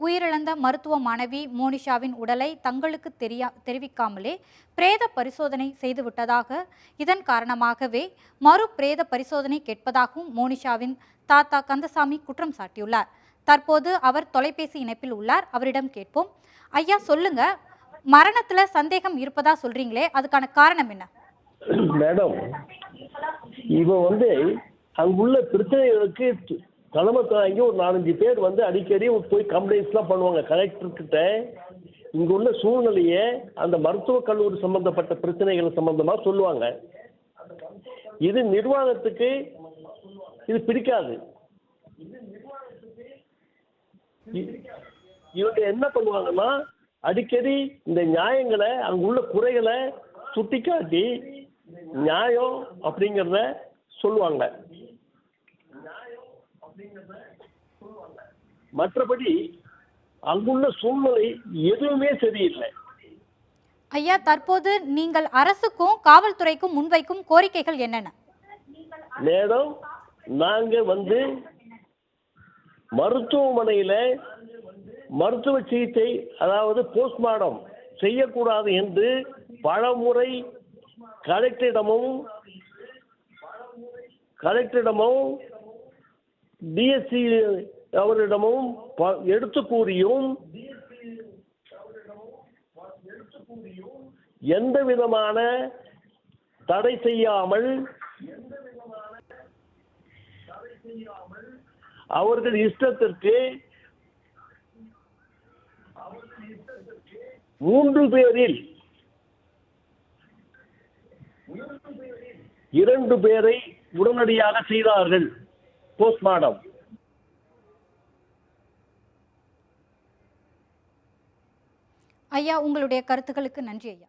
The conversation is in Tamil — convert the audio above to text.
உயிரிழந்த மருத்துவ மாணவி மோனிஷாவின் உடலை தங்களுக்கு தெரிவிக்காமலே பிரேத பரிசோதனை செய்துவிட்டதாக, இதன் காரணமாகவே மறு பிரேத பரிசோதனை கேட்பதாகவும் மோனிஷாவின் தாத்தா கந்தசாமி குற்றம் சாட்டியுள்ளார். தற்போது அவர் தொலைபேசி இணைப்பில் உள்ளார். அவரிடம் கேட்போம். ஐயா, சொல்லுங்க, மரணத்துல சந்தேகம் இருப்பதா சொல்றீங்களே, அதுக்கான காரணம் என்ன? மேடம், இவன் அங்குள்ள பிரச்சனைகளுக்கு தலைமை தாங்கி ஒரு 4-5 பேர் அடிக்கடி போய் கம்ப்ளைண்ட்ஸ்லாம் பண்ணுவாங்க கலெக்டர்கிட்ட. இங்கே உள்ள சூழ்நிலையை அந்த மருத்துவக் கல்லூரி சம்பந்தப்பட்ட பிரச்சனைகள் சம்பந்தமாக சொல்லுவாங்க. இது நிர்வாகத்துக்கு இது பிடிக்காது. இவங்க என்ன பண்ணுவாங்கன்னா, அடிக்கடி இந்த நியாயங்களை, அங்குள்ள குறைகளை சுட்டிக்காட்டி நியாயம் அப்படிங்கிறத சொல்லுவாங்க. மற்றபடி அங்குள்ள சூழ்நிலை எதுவுமே சரியில்லை. ஐயா, தற்போது நீங்கள் அரசுக்கும் காவல்துறைக்கும் முன்வைக்கும் கோரிக்கைகள் என்னென்ன? மேடம், நாங்க மருத்துவமனையில மருத்துவ சிகிச்சை, அதாவது போஸ்ட்மார்டம் செய்யக்கூடாது என்று பலமுறை கலெக்டரிடமும் டிஎஸ்சி அவரிடமும் எடுத்து கூறியும் எந்த விதமான தடை செய்யாமல் அவர்கள் இஷ்டத்திற்கு 3 பேரில் 2 பேரை உடனடியாக செய்தார்கள் போஸ்ட்மார்டம். ஐயா, உங்களுடைய கருத்துக்களுக்கு நன்றி ஐயா.